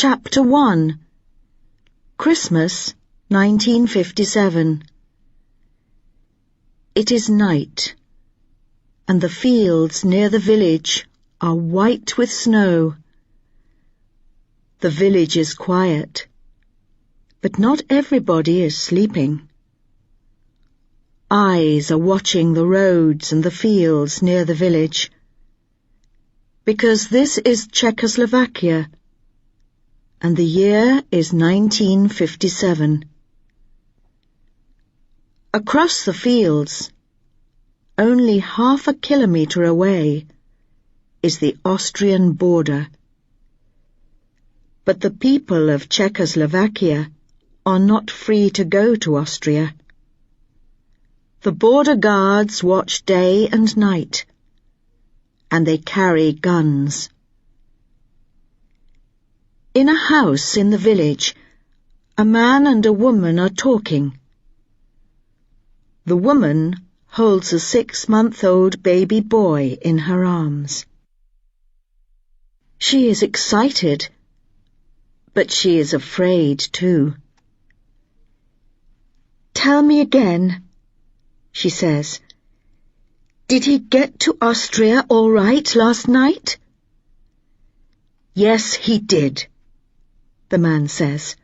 Chapter 1 Christmas, 1957. It is night, and the fields near the village are white with snow. The village is quiet, but not everybody is sleeping. Eyes are watching the roads and the fields near the village, because this is Czechoslovakia, and the year is 1957. Across the fields, only half a kilometre away, is the Austrian border. But the people of Czechoslovakia are not free to go to Austria. The border guards watch day and night, and they carry guns. In a house in the village, a man and a woman are talking. The woman holds a 6-month-old baby boy in her arms. She is excited, but she is afraid too. "Tell me again," she says. "Did he get to Austria all right last night?" "Yes, he did," the man says.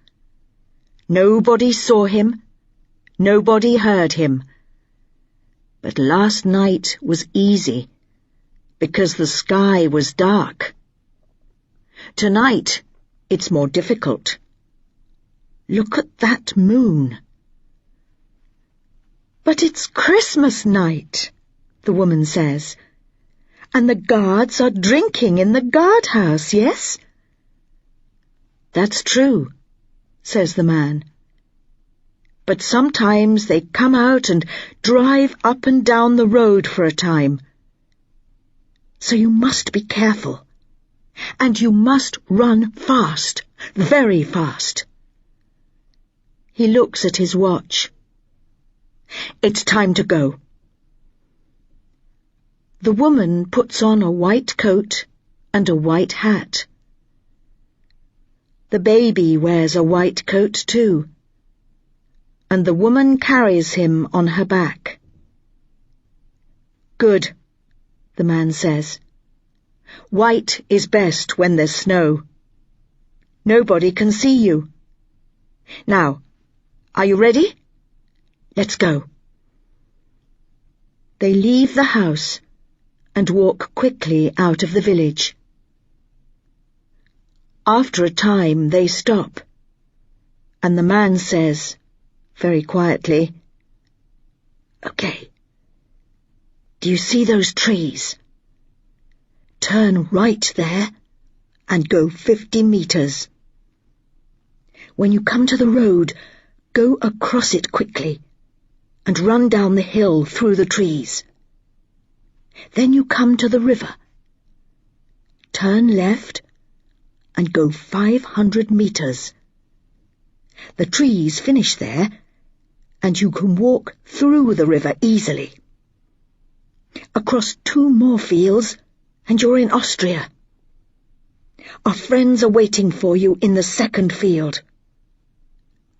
"Nobody saw him, nobody heard him. But last night was easy, because the sky was dark. Tonight, it's more difficult. Look at that moon." "But it's Christmas night," the woman says, "and the guards are drinking in the guardhouse, yes?" "That's true," says the man. "But sometimes they come out and drive up and down the road for a time. So you must be careful, and you must run fast, very fast." He looks at his watch. "It's time to go." The woman puts on a white coat and a white hat. The baby wears a white coat too, and the woman carries him on her back. "Good," the man says. "White is best when there's snow. Nobody can see you. Now, are you ready? Let's go." They leave the house and walk quickly out of the village. After a time they stop, and the man says, very quietly, "Okay, do you see those trees? Turn right there and go 50 meters. When you come to the road, go across it quickly and run down the hill through the trees. Then you come to the river. Turn left and go 500 meters. The trees finish there, and you can walk through the river easily. Across 2 more fields, and you're in Austria. Our friends are waiting for you in the 2nd field.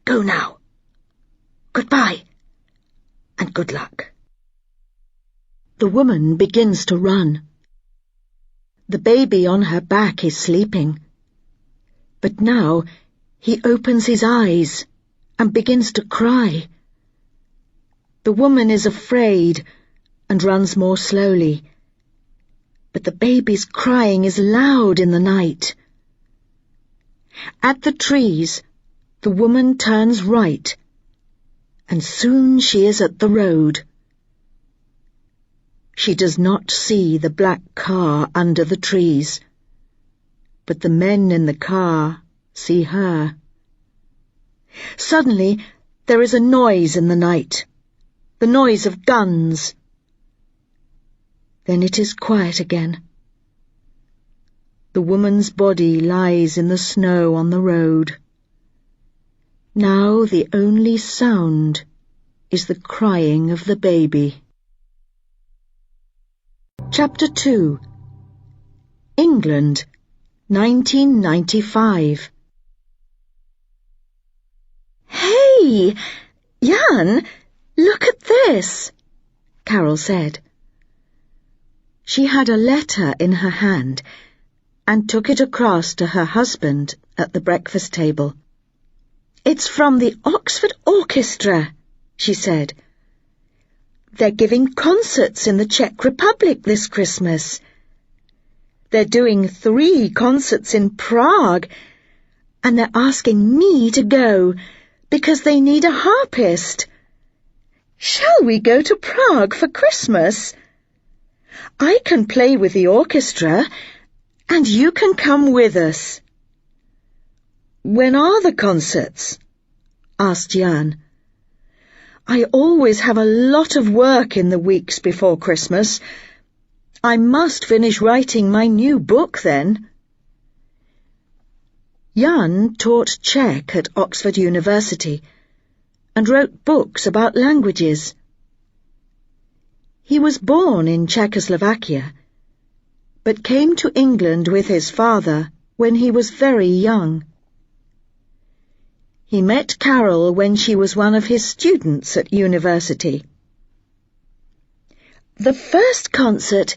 Go now. Goodbye, and good luck." The woman begins to run. The baby on her back is sleeping, but now he opens his eyes and begins to cry. The woman is afraid and runs more slowly, but the baby's crying is loud in the night. At the trees, the woman turns right, and soon she is at the road. She does not see the black car under the trees, but the men in the car see her. Suddenly, there is a noise in the night, the noise of guns. Then it is quiet again. The woman's body lies in the snow on the road. Now the only sound is the crying of the baby. Chapter 2 England, 1995. Hey, Jan, look at this, Carol said. She had a letter in her hand and took it across to her husband at the breakfast table. It's from the Oxford Orchestra, she said. They're giving concerts in the Czech Republic this Christmas. They're doing 3 concerts in Prague, and they're asking me to go because they need a harpist. Shall we go to Prague for Christmas? I can play with the orchestra, and you can come with us. When are the concerts? Asked Jan. I always have a lot of work in the weeks before Christmas. I must finish writing my new book then. Jan taught Czech at Oxford University and wrote books about languages. He was born in Czechoslovakia, but came to England with his father when he was very young. He met Carol when she was one of his students at university. The first concert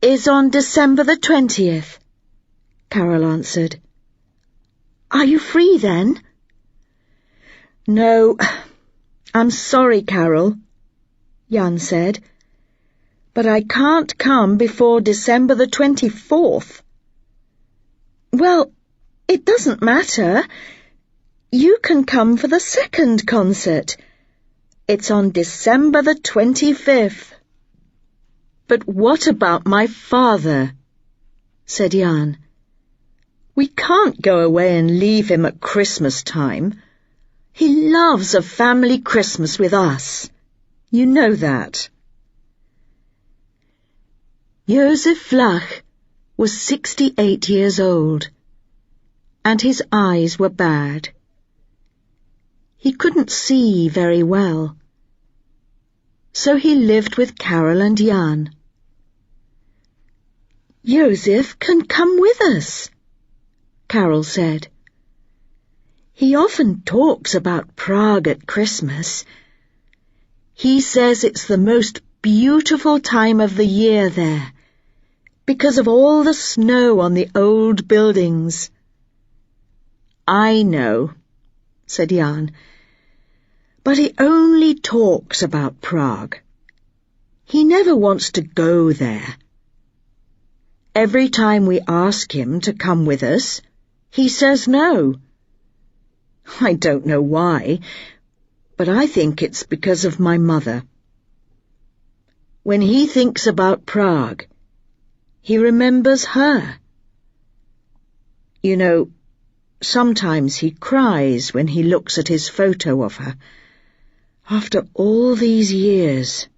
is on December the 20th, Carol answered. Are you free then? No, I'm sorry, Carol, Jan said, but I can't come before December the 24th. Well, it doesn't matter. You can come for the second concert. It's on December the 25th. But what about my father? Said Jan. We can't go away and leave him at Christmas time. He loves a family Christmas with us. You know that. Josef Flach was 68 years old, and his eyes were bad. He couldn't see very well, so he lived with Carol and Jan. Josef can come with us, Carol said. He often talks about Prague at Christmas. He says it's the most beautiful time of the year there, because of all the snow on the old buildings. I know, said Jan, but he only talks about Prague. He never wants to go there. Every time we ask him to come with us, he says no. I don't know why, but I think it's because of my mother. When he thinks about Prague, he remembers her. You know, sometimes he cries when he looks at his photo of her, after all these years.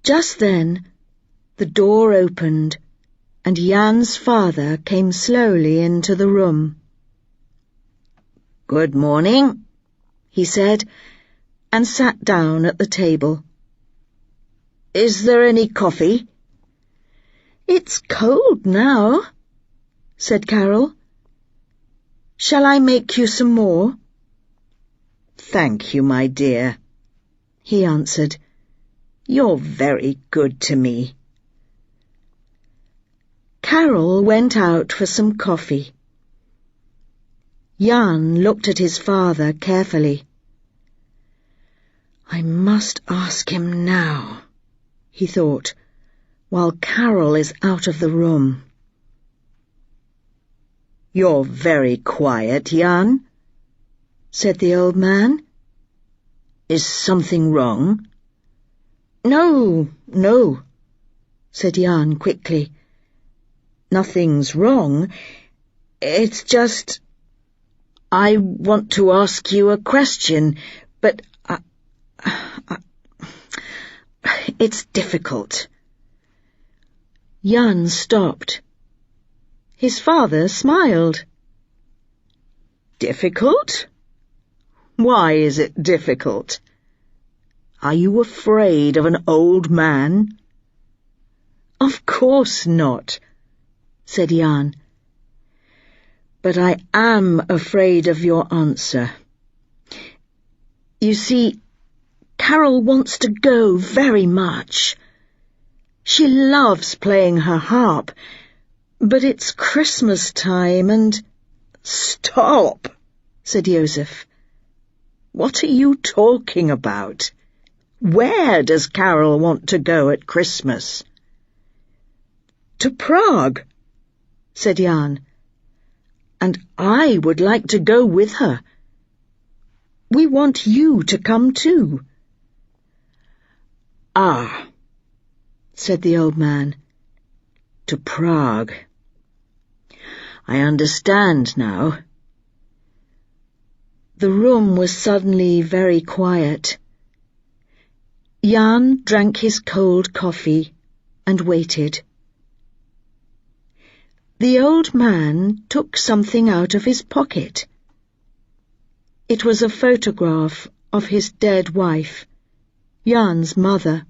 Just then, the door opened, and Jan's father came slowly into the room. "Good morning," he said, and sat down at the table. "Is there any coffee?" "It's cold now," said Carol. "Shall I make you some more?" "Thank you, my dear," he answered. "You're very good to me." Carol went out for some coffee. Jan looked at his father carefully. I must ask him now, he thought, while Carol is out of the room. "You're very quiet, Jan," said the old man. "Is something wrong?" No, said Jan quickly. "Nothing's wrong. It's just... I want to ask you a question, but it's difficult." Jan stopped. His father smiled. "Difficult? Why is it difficult? Are you afraid of an old man?" "Of course not," said Jan. "But I am afraid of your answer." You see, Carol wants to go very much. She loves playing her harp, but it's Christmas time and—" "Stop," said Joseph. "What are you talking about? Where does Carol want to go at Christmas?" "To Prague," said Jan. "And I would like to go with her. We want you to come too." "Ah," said the old man. "To Prague. I understand now." The room was suddenly very quiet. Jan drank his cold coffee and waited. The old man took something out of his pocket. It was a photograph of his dead wife, Jan's mother.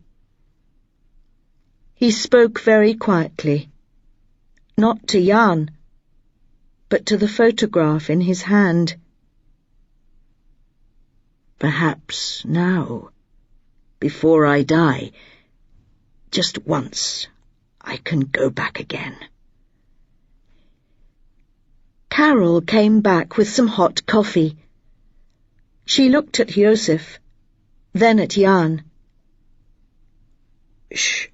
He spoke very quietly, not to Jan, but to the photograph in his hand. "Perhaps now, before I die, just once, I can go back again." Carol came back with some hot coffee. She looked at Joseph, then at Jan. "Shh.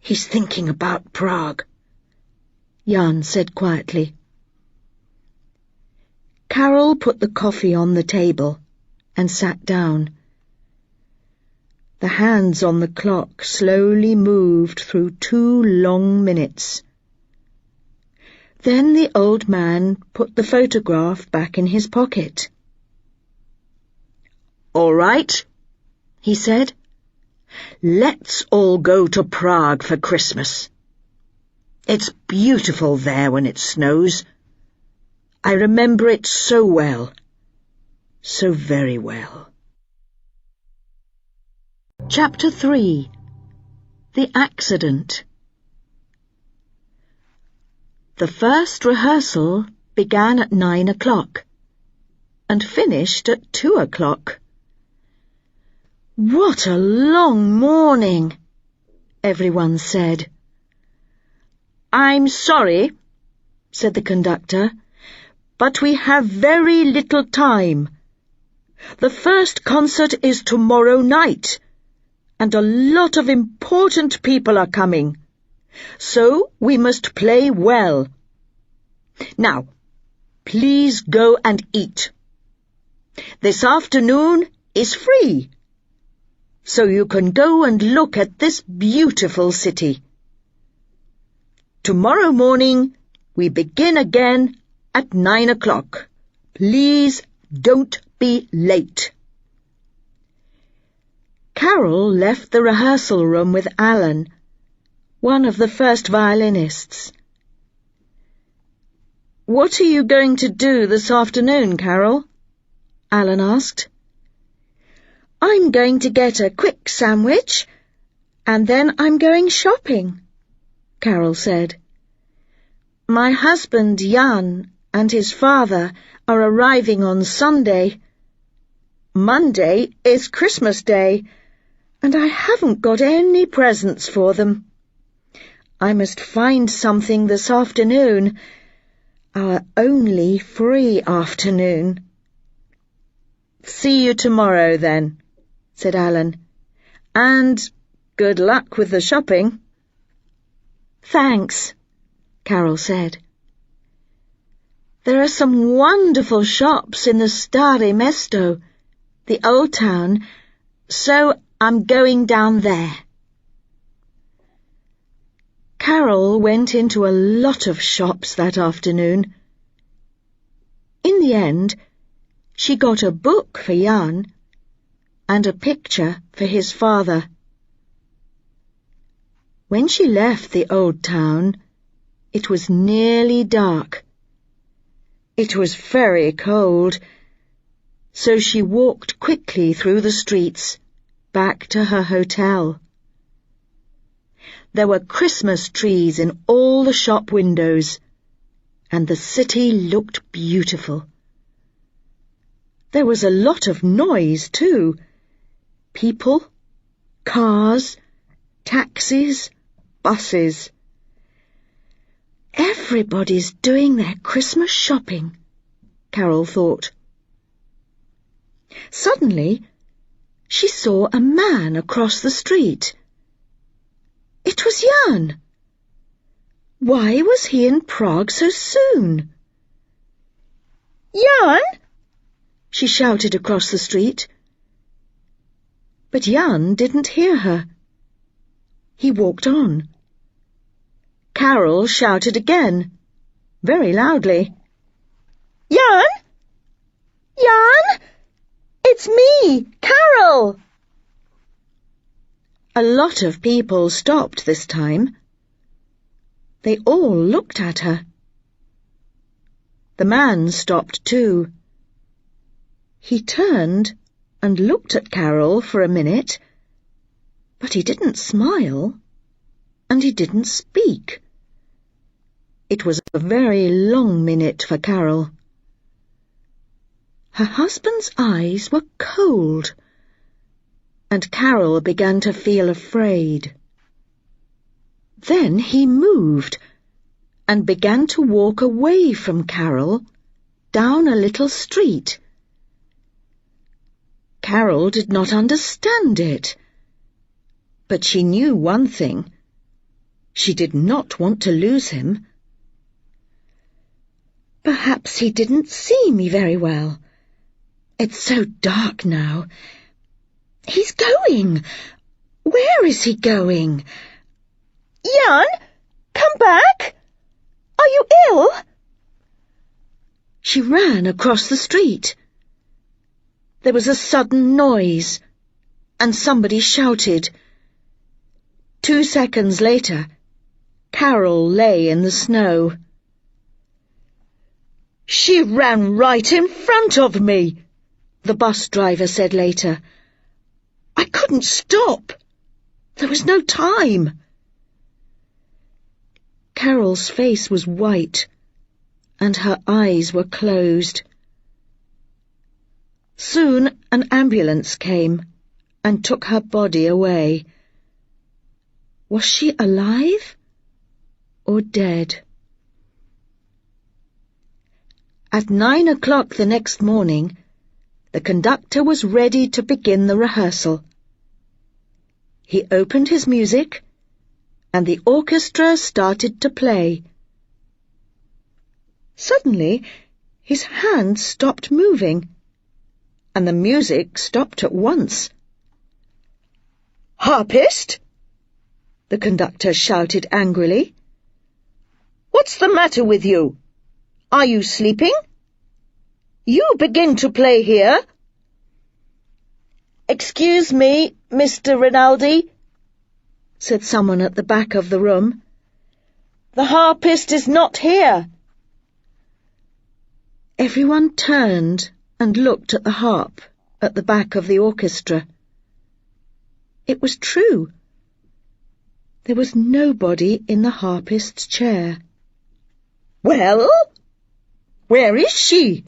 He's thinking about Prague," Jan said quietly. Carol put the coffee on the table and sat down. The hands on the clock slowly moved through 2 long minutes. Then the old man put the photograph back in his pocket. "All right," he said. "Let's all go to Prague for Christmas. It's beautiful there when it snows. I remember it so well, so very well." Chapter 3. The Accident. The first rehearsal began at 9 o'clock and finished at 2 o'clock. "What a long morning," everyone said. "I'm sorry," said the conductor, "but we have very little time. The first concert is tomorrow night, and a lot of important people are coming, so we must play well. Now, please go and eat. This afternoon is free, so you can go and look at this beautiful city. Tomorrow morning we begin again at 9 o'clock. Please don't be late." Carol left the rehearsal room with Alan, one of the first violinists. "What are you going to do this afternoon, Carol?" Alan asked. "I'm going to get a quick sandwich, and then I'm going shopping," Carol said. "My husband Jan and his father are arriving on Sunday. Monday is Christmas Day, and I haven't got any presents for them. I must find something this afternoon, our only free afternoon." "See you tomorrow, then," said Alan. "And good luck with the shopping." "Thanks," Carol said. "There are some wonderful shops in the Stare Mesto, the old town, so I'm going down there." Carol went into a lot of shops that afternoon. In the end, she got a book for Jan and a picture for his father. When she left the old town, it was nearly dark. It was very cold, so she walked quickly through the streets back to her hotel. There were Christmas trees in all the shop windows, and the city looked beautiful. There was a lot of noise, too. People, cars, taxis, buses. Everybody's doing their Christmas shopping, Carol thought. Suddenly, she saw a man across the street. It was Jan. Why was he in Prague so soon? Jan! She shouted across the street. But Jan didn't hear her. He walked on. Carol shouted again, very loudly. Jan! Jan! It's me, Carol! A lot of people stopped this time. They all looked at her. The man stopped too. He turned and looked at Carol for a minute, but he didn't smile, and he didn't speak. It was a very long minute for Carol. Her husband's eyes were cold, and Carol began to feel afraid. Then he moved and began to walk away from Carol down a little street. Carol did not understand it, but she knew one thing. She did not want to lose him. Perhaps he didn't see me very well. It's so dark now. He's going. Where is he going? Jan, come back! Are you ill? She ran across the street. There was a sudden noise, and somebody shouted. 2 seconds later, Carol lay in the snow. She ran right in front of me, the bus driver said later. I couldn't stop. There was no time. Carol's face was white, and her eyes were closed. Soon an ambulance came and took her body away. Was she alive or dead? At 9 o'clock the next morning, the conductor was ready to begin the rehearsal. He opened his music, and the orchestra started to play. Suddenly, his hand stopped moving, and the music stopped at once. "Harpist!" the conductor shouted angrily. "What's the matter with you? Are you sleeping? You begin to play here." "Excuse me, Mr. Rinaldi," said someone at the back of the room. "The harpist is not here." Everyone turned and looked at the harp at the back of the orchestra. It was true. There was nobody in the harpist's chair. "Well, where is she?"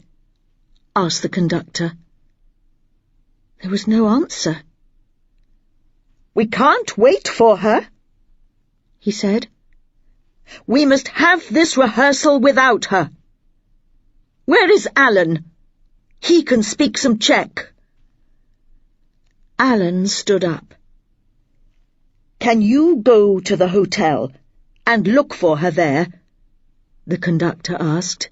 asked the conductor. There was no answer. "We can't wait for her," he said. "We must have this rehearsal without her. Where is Alan? He can speak some Czech." Alan stood up. "Can you go to the hotel and look for her there?" the conductor asked.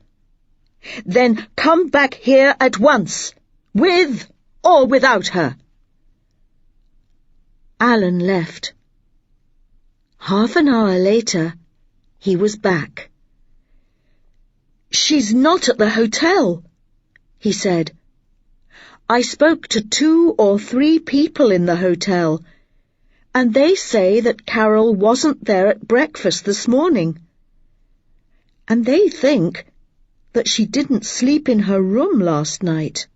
"Then come back here at once, with or without her." Alan left. Half an hour later, he was back. "She's not at the hotel," he said. "I spoke to 2 or 3 people in the hotel, and they say that Carol wasn't there at breakfast this morning. And they think that she didn't sleep in her room last night."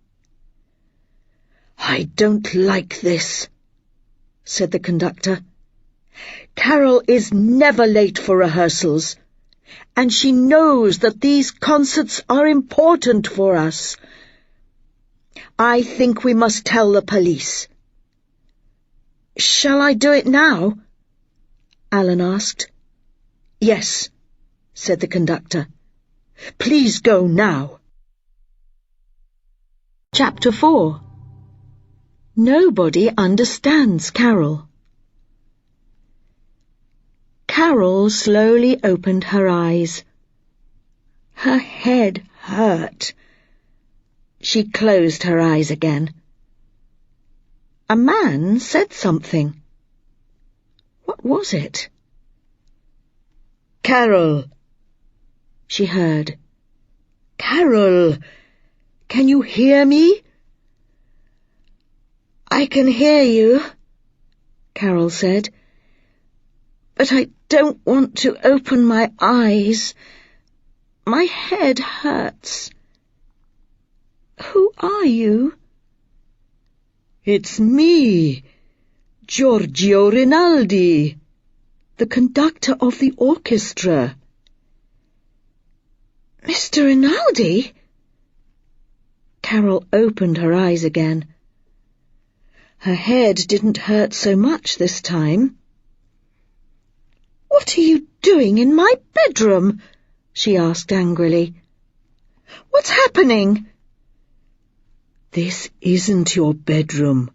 "I don't like this," said the conductor. "Carol is never late for rehearsals, and she knows that these concerts are important for us. I think we must tell the police." "Shall I do it now?" Alan asked. "Yes," said the conductor. "Please go now." Chapter 4. Nobody understands Carol. Carol slowly opened her eyes. Her head hurt. She closed her eyes again. A man said something. What was it? "Carol," she heard. "Carol, can you hear me?" "I can hear you," Carol said, "but I don't want to open my eyes. My head hurts. Who are you?" "It's me, Giorgio Rinaldi, the conductor of the orchestra." "Mr. Rinaldi?" Carol opened her eyes again. Her head didn't hurt so much this time. "What are you doing in my bedroom?" she asked angrily. "What's happening?" "This isn't your bedroom,"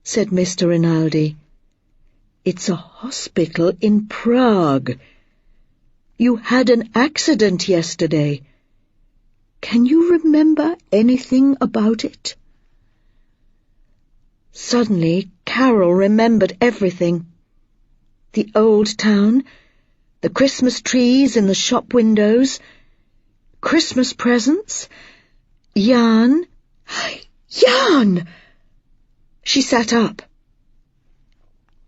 said Mr. Rinaldi. "It's a hospital in Prague. You had an accident yesterday. Can you remember anything about it?" Suddenly, Carol remembered everything. The old town, the Christmas trees in the shop windows, Christmas presents, Jan. Jan! She sat up.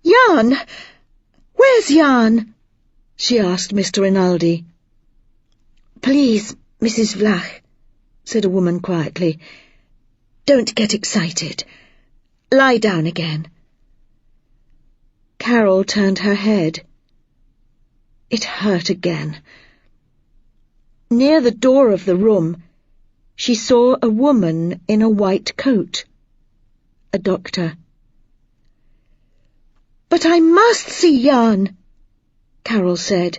"Jan! Where's Jan?" she asked Mr. Rinaldi. "Please, Mrs. Vlach," said a woman quietly, "don't get excited. Lie down again." Carol turned her head. It hurt again. Near the door of the room, she saw a woman in a white coat. A doctor. "But I must see Jan," Carol said.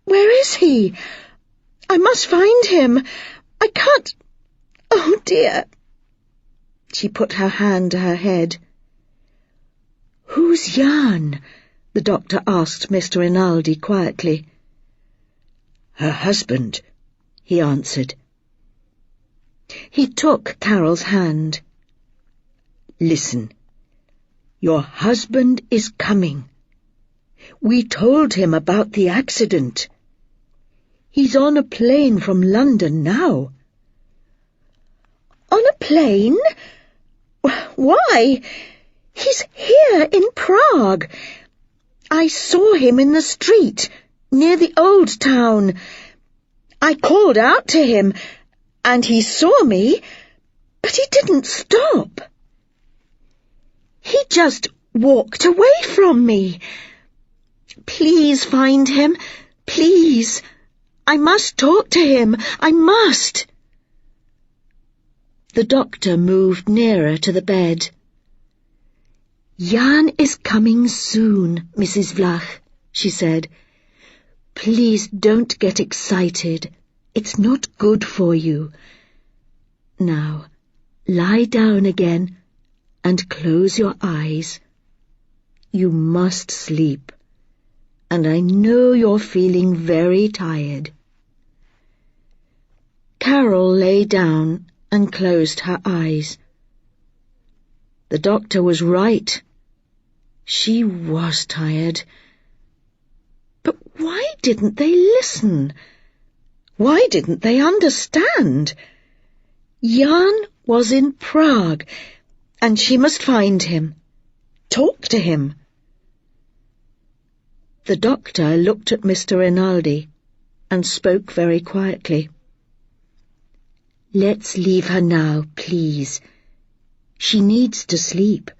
"Where is he? I must find him. I can't. Oh, dear." She put her hand to her head. "Who's Jan?" the doctor asked Mr. Rinaldi quietly. "Her husband," he answered. He took Carol's hand. "Listen. Your husband is coming. We told him about the accident. He's on a plane from London now." "On a plane? Why? He's here in Prague. I saw him in the street, near the old town. I called out to him, and he saw me, but he didn't stop. He just walked away from me. Please find him, please. I must talk to him, I must." The doctor moved nearer to the bed. "Jan is coming soon, Mrs. Vlach," she said. "Please don't get excited. It's not good for you. Now, lie down again and close your eyes. You must sleep, and I know you're feeling very tired." Carol lay down and closed her eyes. The doctor was right. She was tired. But why didn't they listen? Why didn't they understand? Jan was in Prague, and she must find him, talk to him. The doctor looked at Mr. Rinaldi and spoke very quietly. "Let's leave her now, please. She needs to sleep.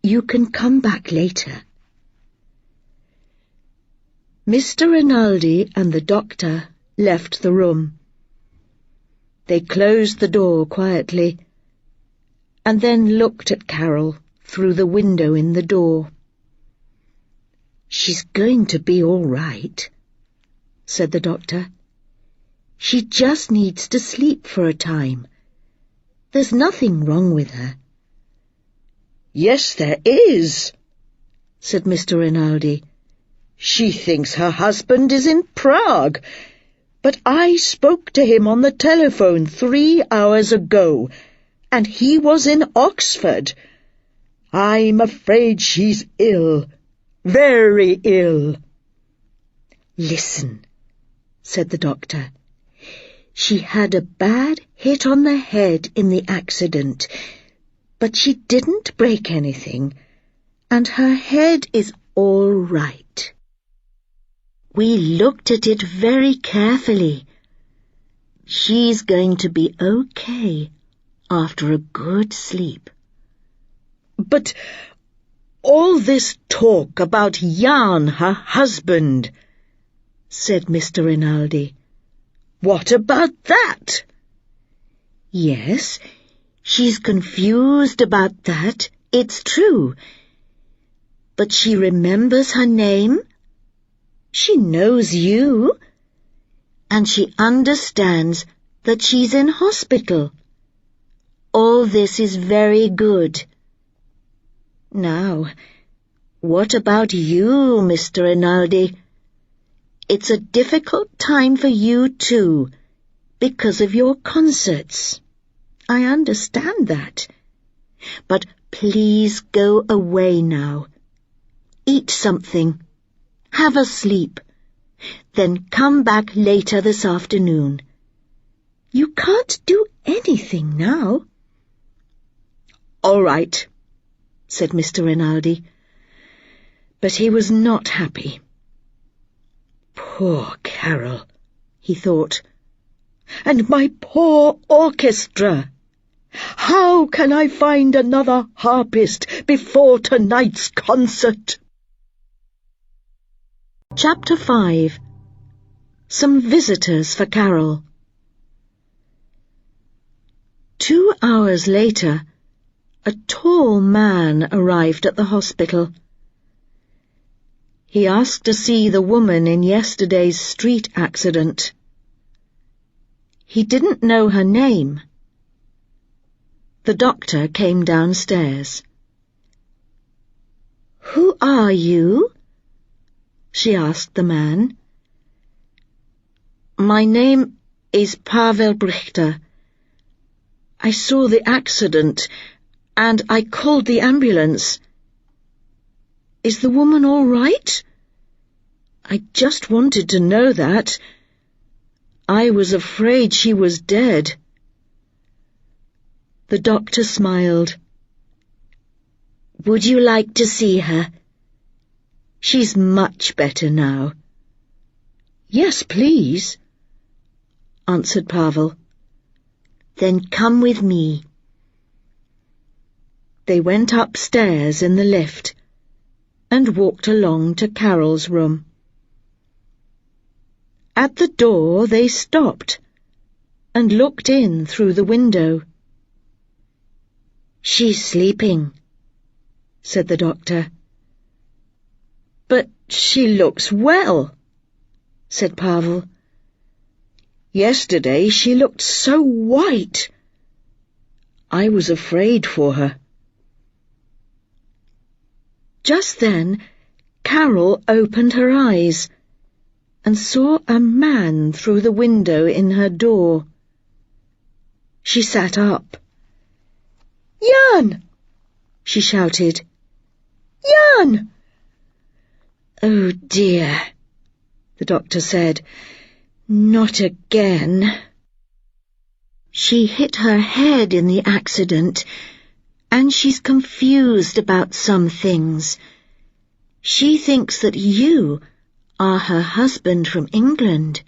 You can come back later." Mr. Rinaldi and the doctor left the room. They closed the door quietly, and then looked at Carol through the window in the door. "She's going to be all right," said the doctor. "She just needs to sleep for a time. There's nothing wrong with her." "Yes, there is," said Mr. Rinaldi. "She thinks her husband is in Prague. But I spoke to him on the telephone 3 hours ago, and he was in Oxford. I'm afraid she's ill, very ill." "Listen," said the doctor. "She had a bad hit on the head in the accident, but she didn't break anything, and her head is all right. We looked at it very carefully. She's going to be okay after a good sleep." "But all this talk about Jan, her husband," said Mr. Rinaldi. "What about that?" "Yes, she's confused about that, it's true. But she remembers her name. She knows you. And she understands that she's in hospital. All this is very good. Now, what about you, Mr. Rinaldi? It's a difficult time for you too, because of your concerts. I understand that. But please go away now. Eat something. Have a sleep. Then come back later this afternoon. You can't do anything now." "All right," said Mr. Rinaldi. But he was not happy. "Poor Carol," he thought. "And my poor orchestra. How can I find another harpist before tonight's concert?" Chapter 5. Some visitors for Carol. 2 hours later, a tall man arrived at the hospital. He asked to see the woman in yesterday's street accident. He didn't know her name. The doctor came downstairs. "Who are you?" she asked the man. "My name is Pavel Brichter. I saw the accident, and I called the ambulance. Is the woman all right? I just wanted to know that. I was afraid she was dead." The doctor smiled. "Would you like to see her? She's much better now." "Yes, please," answered Pavel. "Then come with me." They went upstairs in the lift and walked along to Carol's room. At the door they stopped and looked in through the window. "She's sleeping," said the doctor. "But she looks well," said Pavel. "Yesterday she looked so white. I was afraid for her." Just then, Carol opened her eyes and saw a man through the window in her door. She sat up. "Jan!" she shouted. "Jan!" "Oh dear," the doctor said. "Not again." "She hit her head in the accident, and she's confused about some things. She thinks that you are her husband from England."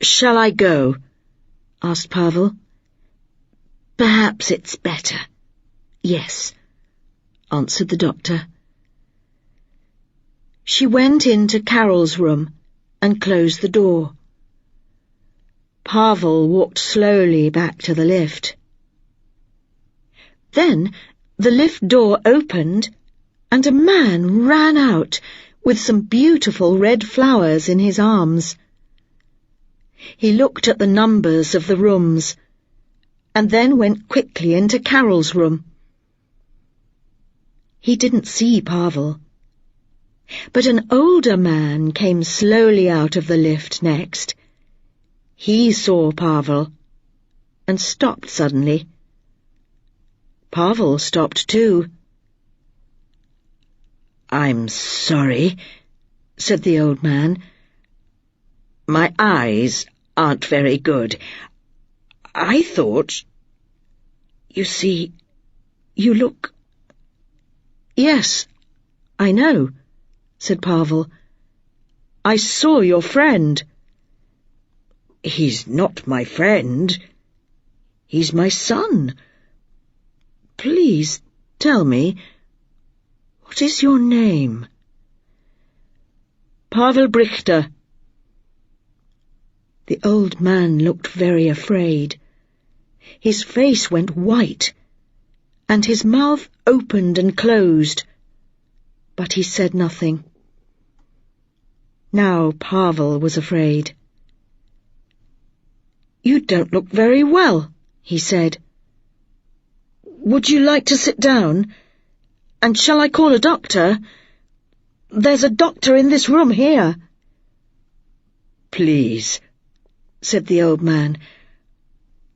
"Shall I go?" asked Pavel. "Perhaps it's better. Yes," answered the doctor. She went into Carol's room and closed the door. Pavel walked slowly back to the lift. Then the lift door opened and a man ran out with some beautiful red flowers in his arms. He looked at the numbers of the rooms and then went quickly into Carol's room. He didn't see Pavel, but an older man came slowly out of the lift next. He saw Pavel and stopped suddenly. Pavel stopped too. "I'm sorry," said the old man. "My eyes aren't very good. I thought... You see, you look..." "Yes, I know," said Pavel. "I saw your friend." "He's not my friend. He's my son. Please tell me, what is your name?" "Pavel Brichter." The old man looked very afraid. His face went white, and his mouth opened and closed, but he said nothing. Now Pavel was afraid. "You don't look very well," he said. "Would you like to sit down? And shall I call a doctor? There's a doctor in this room here." "Please," said the old man.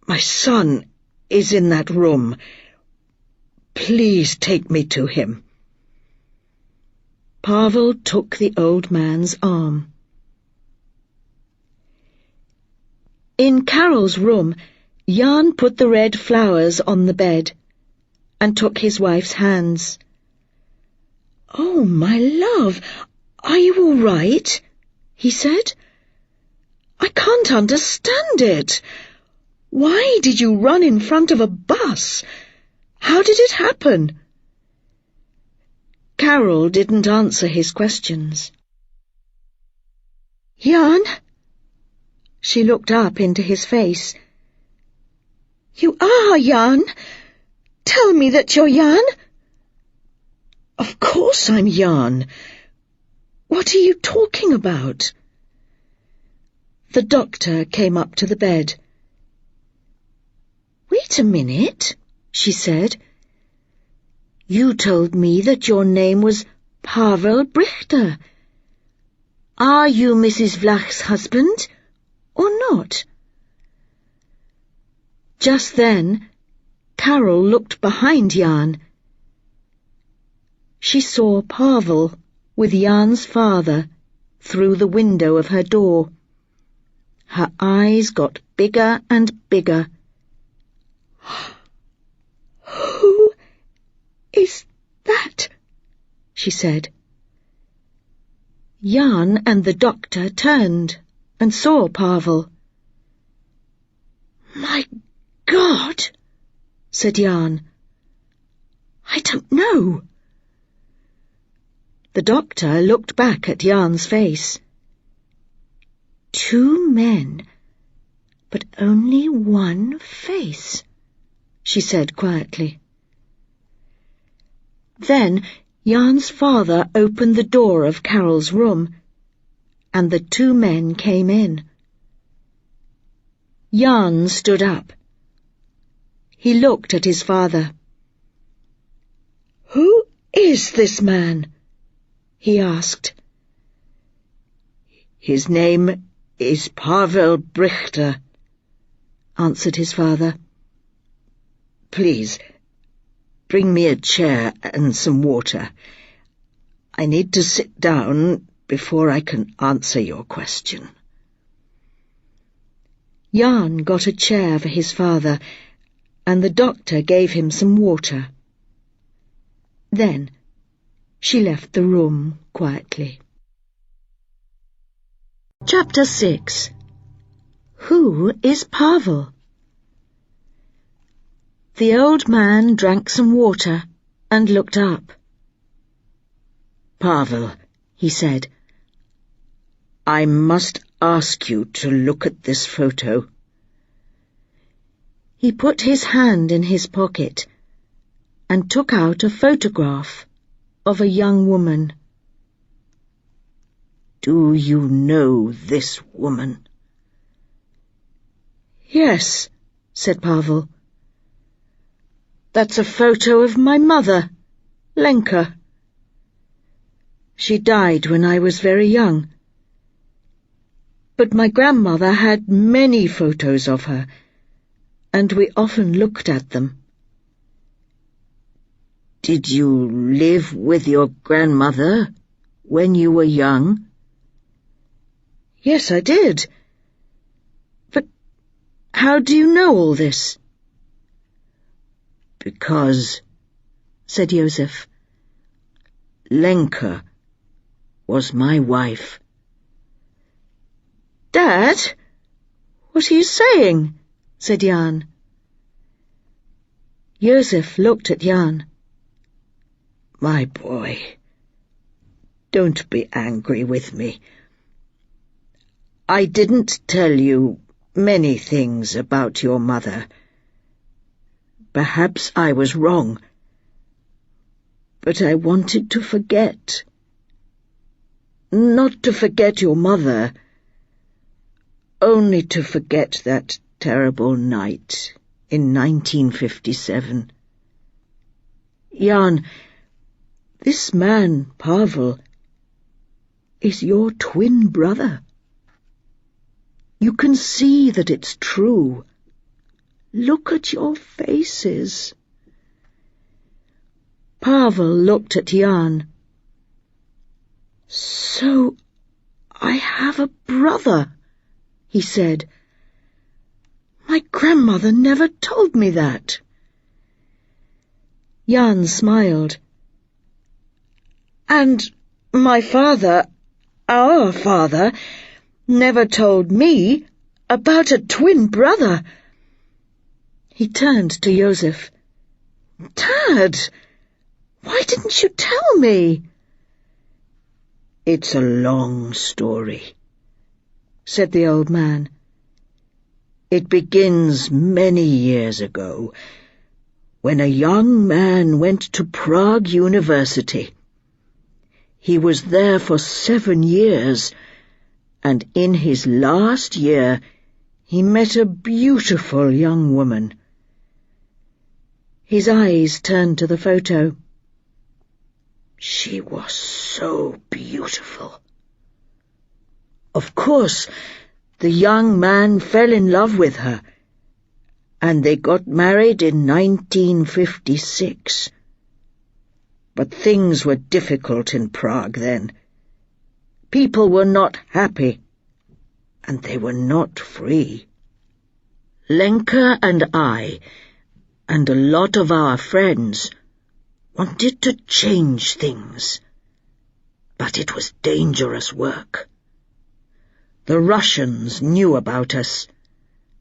"My son is in that room. Please take me to him." Pavel took the old man's arm. In Carol's room, Jan put the red flowers on the bed and took his wife's hands. "Oh, my love, are you all right?" he said. "I can't understand it. Why did you run in front of a bus? How did it happen?" Carol didn't answer his questions. "Jan?" She looked up into his face. "You are Jan? Tell me that you're Jan." "Of course I'm Jan. What are you talking about?" The doctor came up to the bed. "Wait a minute," she said. "You told me that your name was Pavel Brichter. Are you Mrs. Vlach's husband, or not?" Just then, Carol looked behind Jan. She saw Pavel with Jan's father through the window of her door. Her eyes got bigger and bigger. "Who is that?" she said. Jan and the doctor turned and saw Pavel. "My God," said Jan. "I don't know." The doctor looked back at Jan's face. "Two men, but only one face," she said quietly. Then Jan's father opened the door of Carol's room, and the two men came in. Jan stood up. He looked at his father. "Who is this man?" he asked. "His name is Pavel Brichter," answered his father. "Please, bring me a chair and some water. I need to sit down before I can answer your question." Jan got a chair for his father, and the doctor gave him some water. Then she left the room quietly. Chapter 6. Who is Pavel? The old man drank some water and looked up. "Pavel," he said, "I must ask you to look at this photo." He put his hand in his pocket and took out a photograph of a young woman. "Do you know this woman?" "Yes," said Pavel. "That's a photo of my mother, Lenka. She died when I was very young. But my grandmother had many photos of her, and we often looked at them." "Did you live with your grandmother when you were young?" "Yes, I did. But how do you know all this?" "Because," said Joseph, "Lenka was my wife." "Dad, what are you saying?" said Jan. Joseph looked at Jan. "My boy, don't be angry with me. I didn't tell you many things about your mother. Perhaps I was wrong, but I wanted to forget. Not to forget your mother, only to forget that terrible night in 1957. Jan, this man, Pavel, is your twin brother. You can see that it's true. Look at your faces." Pavel looked at Jan. "So I have a brother," he said. "My grandmother never told me that." Jan smiled. "And my father, our father, never told me about a twin brother." He turned to Joseph. "Dad, why didn't you tell me?" "It's a long story," said the old man. "It begins many years ago, when a young man went to Prague University. He was there for 7 years, and in his last year he met a beautiful young woman." His eyes turned to the photo. She was so beautiful. Of course, the young man fell in love with her, and they got married in 1956. But things were difficult in Prague then. People were not happy, and they were not free. Lenka and I, and a lot of our friends, wanted to change things. But it was dangerous work. The Russians knew about us,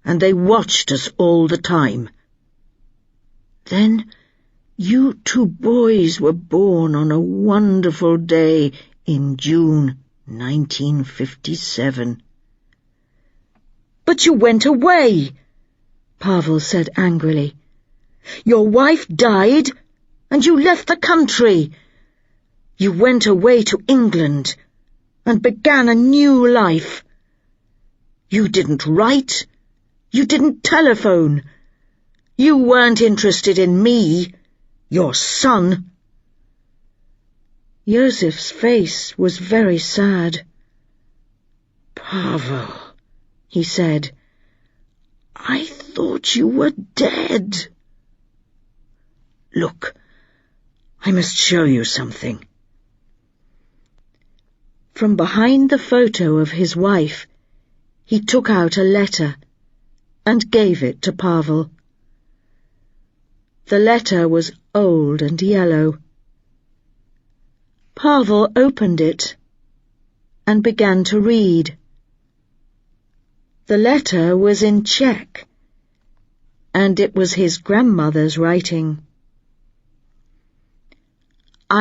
and they watched us all the time. Then you 2 boys were born on a wonderful day in June 1957. "But you went away," Pavel said angrily. "Your wife died, and you left the country. You went away to England and began a new life. You didn't write. You didn't telephone. You weren't interested in me, your son." Joseph's face was very sad. "Pavel," he said, "I thought you were dead. Look, I must show you something." From behind the photo of his wife, he took out a letter and gave it to Pavel. The letter was old and yellow. Pavel opened it and began to read. The letter was in Czech, and it was his grandmother's writing.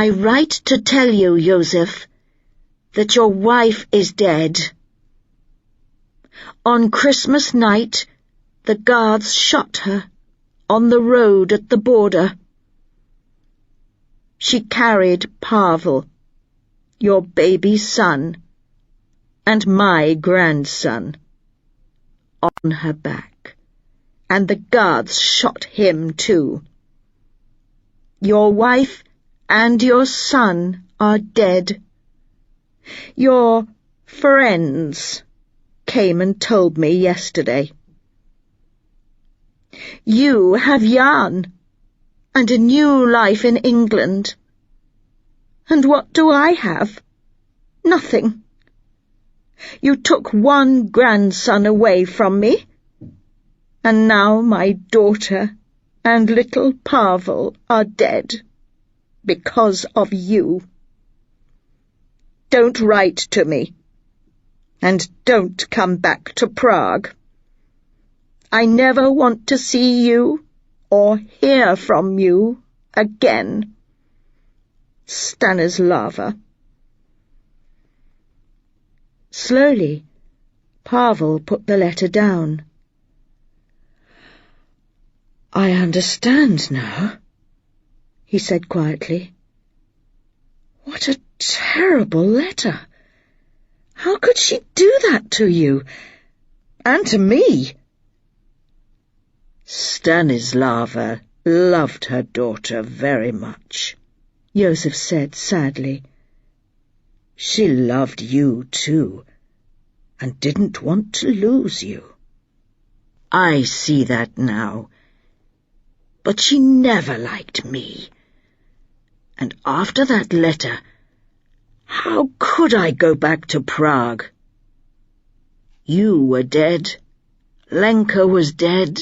"I write to tell you, Joseph, that your wife is dead. On Christmas night, the guards shot her on the road at the border. She carried Pavel, your baby son, and my grandson, on her back, and the guards shot him too. Your wife and your son are dead. Your friends came and told me yesterday. You have Jan and a new life in England. And what do I have? Nothing. You took one grandson away from me, and now my daughter and little Pavel are dead because of you. Don't write to me, and don't come back to Prague. I never want to see you or hear from you again. Stanislava. Slowly, Pavel put the letter down. "I understand now," he said quietly. "What a terrible letter! How could she do that to you? And to me?" Stanislava loved her daughter very much, Joseph said sadly. She loved you too, and didn't want to lose you. I see that now. But she never liked me. And after that letter, how could I go back to Prague? You were dead. Lenka was dead.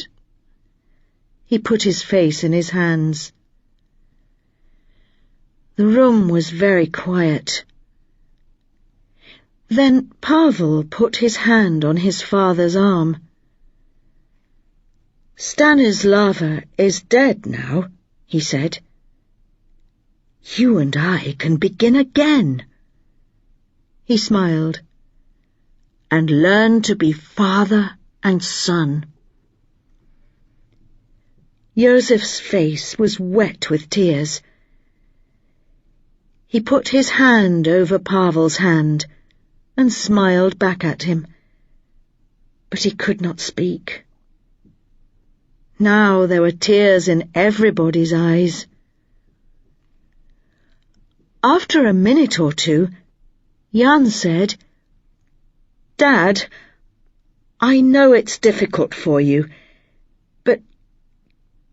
He put his face in his hands. The room was very quiet. Then Pavel put his hand on his father's arm. "Stanislava is dead now," he said. "You and I can begin again." He smiled. "And learn to be father and son." Joseph's face was wet with tears. He put his hand over Pavel's hand and smiled back at him, but he could not speak. Now there were tears in everybody's eyes. After a minute or two, Jan said, "Dad, I know it's difficult for you, but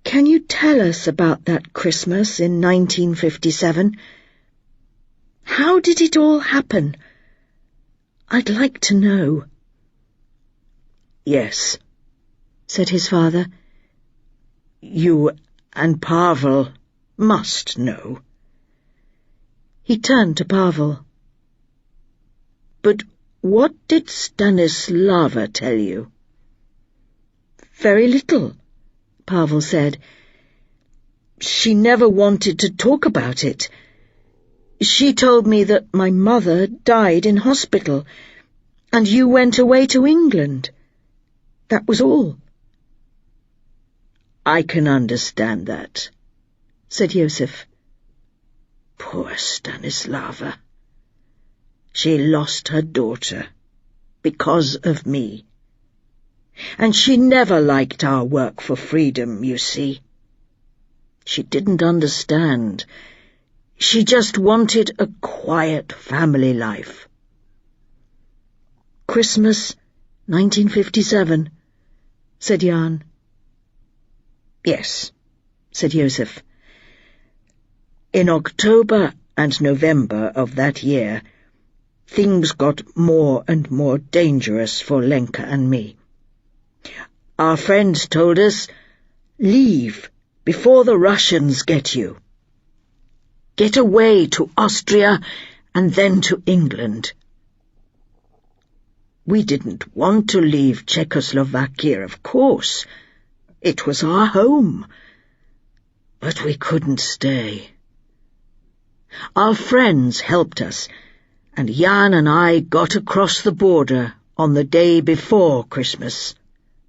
can you tell us about that Christmas in 1957? How did it all happen? I'd like to know." "Yes," said his father. "You and Pavel must know." He turned to Pavel. "But what did Stanislava tell you?" "Very little," Pavel said. "She never wanted to talk about it. She told me that my mother died in hospital, and you went away to England. That was all." "I can understand that," said Joseph. "Poor Stanislava. She lost her daughter because of me. And she never liked our work for freedom, you see. She didn't understand. She just wanted a quiet family life." "Christmas, 1957, said Jan. "Yes," said Joseph. "In October and November of that year, things got more and more dangerous for Lenka and me. Our friends told us, 'Leave before the Russians get you. Get away to Austria and then to England.' We didn't want to leave Czechoslovakia, of course. It was our home. But we couldn't stay. Our friends helped us, and Jan and I got across the border on the day before Christmas,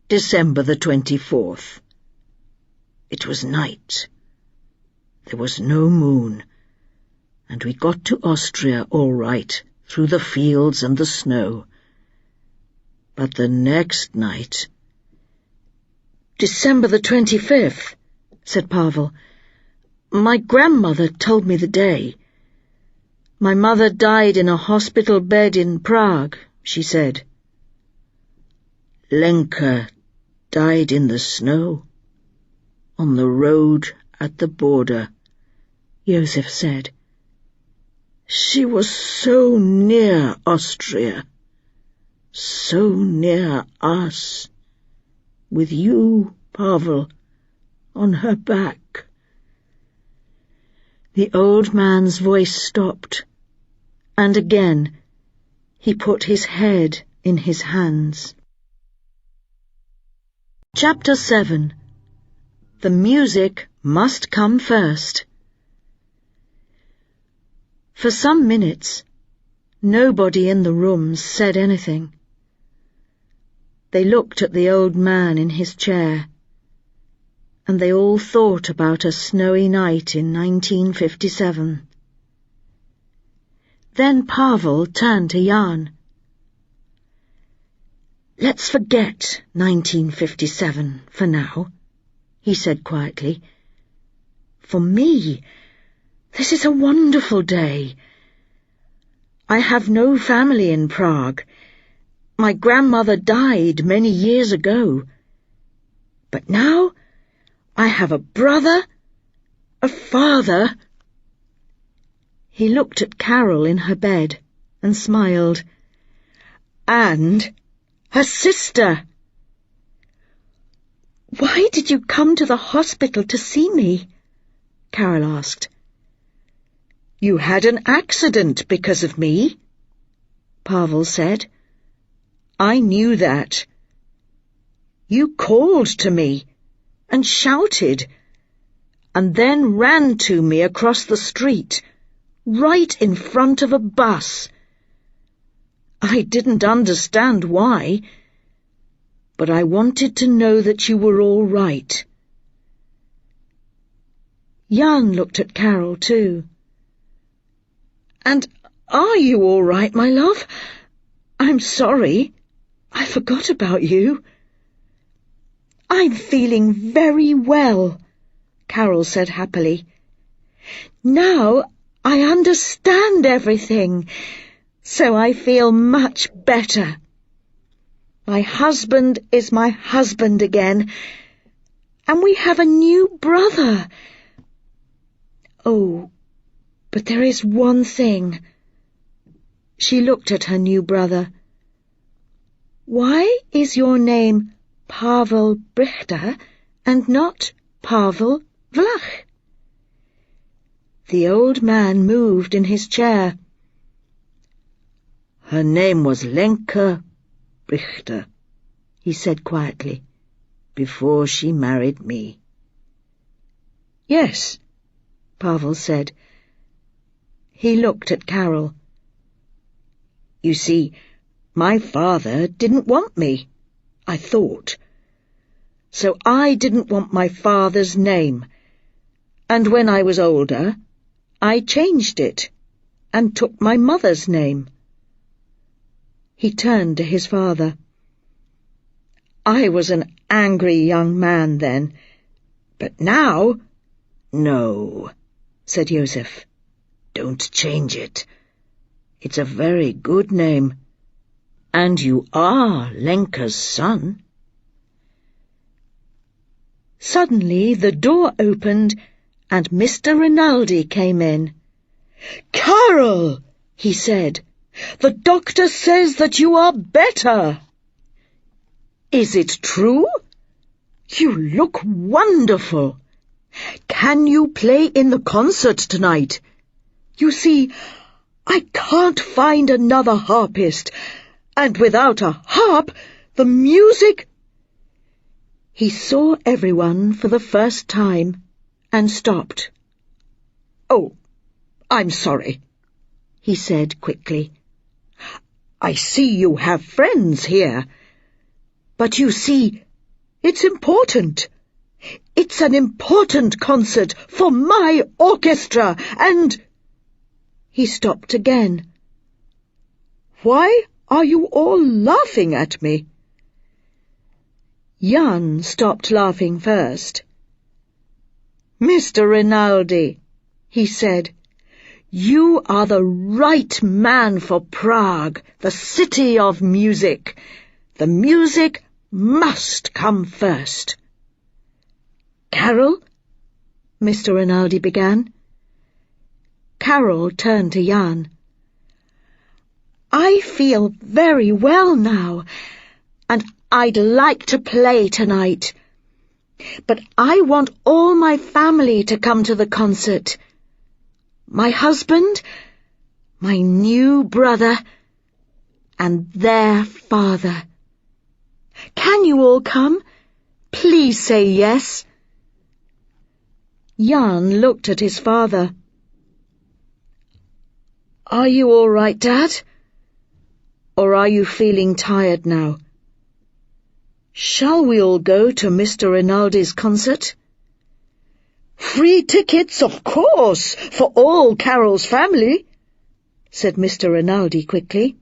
December the 24th. It was night. There was no moon, and we got to Austria all right, through the fields and the snow. But the next night— December the 25th, said Pavel. My grandmother told me the day. My mother died in a hospital bed in Prague, she said. Lenka died in the snow, on the road at the border, Joseph said. She was so near Austria, so near us, with you, Pavel, on her back. The old man's voice stopped, and again he put his head in his hands. Chapter 7. The music must come first. For some minutes, nobody in the rooms said anything. They looked at the old man in his chair, and they all thought about a snowy night in 1957. Then Pavel turned to Jan. Let's forget 1957 for now, he said quietly. For me, this is a wonderful day. I have no family in Prague. My grandmother died many years ago. But now I have a brother, a father. He looked at Carol in her bed and smiled. And her sister. Why did you come to the hospital to see me? Carol asked. You had an accident because of me, Pavel said. I knew that. You called to me and shouted, and then ran to me across the street, right in front of a bus. I didn't understand why, but I wanted to know that you were all right. Jan looked at Carol too. And are you all right, my love? I'm sorry. I forgot about you. I'm feeling very well, Carol said happily. Now I understand everything, so I feel much better. My husband is my husband again, and we have a new brother. Oh, but there is one thing. She looked at her new brother. Why is your name Pavel Brichter and not Pavel Vlach? The old man moved in his chair. Her name was Lenka Brichter, he said quietly, before she married me. Yes, Pavel said. He looked at Carol. You see, my father didn't want me, I thought. So I didn't want my father's name, and when I was older, I changed it and took my mother's name. He turned to his father. I was an angry young man then, but now— No, said Joseph. Don't change it. It's a very good name, and you are Lenka's son. Suddenly the door opened and Mr. Rinaldi came in. Carol, he said, the doctor says that you are better. Is it true? You look wonderful. Can you play in the concert tonight? You see, I can't find another harpist, and without a harp, the music— He saw everyone for the first time and stopped. Oh, I'm sorry, he said quickly. I see you have friends here. But you see, it's important. It's an important concert for my orchestra, and—" He stopped again. "Why are you all laughing at me?" Jan stopped laughing first. "Mr. Rinaldi," he said, "you are the right man for Prague, the city of music. The music must come first." "Carol?" Mr. Rinaldi began. Carol turned to Jan. "I feel very well now, and I'd like to play tonight. But I want all my family to come to the concert. My husband, my new brother, and their father. Can you all come? Please say yes." Jan looked at his father. "Are you all right, Dad? Or are you feeling tired now? Shall we all go to Mr. Rinaldi's concert?" "Free tickets, of course, for all Carol's family," said Mr. Rinaldi quickly.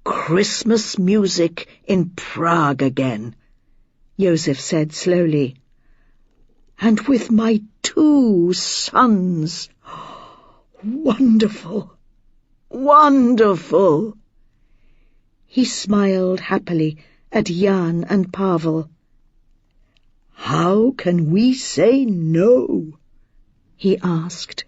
"Christmas music in Prague again," Joseph said slowly. "And with my 2 sons. Wonderful, wonderful." He smiled happily at Jan and Pavel. "How can we say no?" he asked.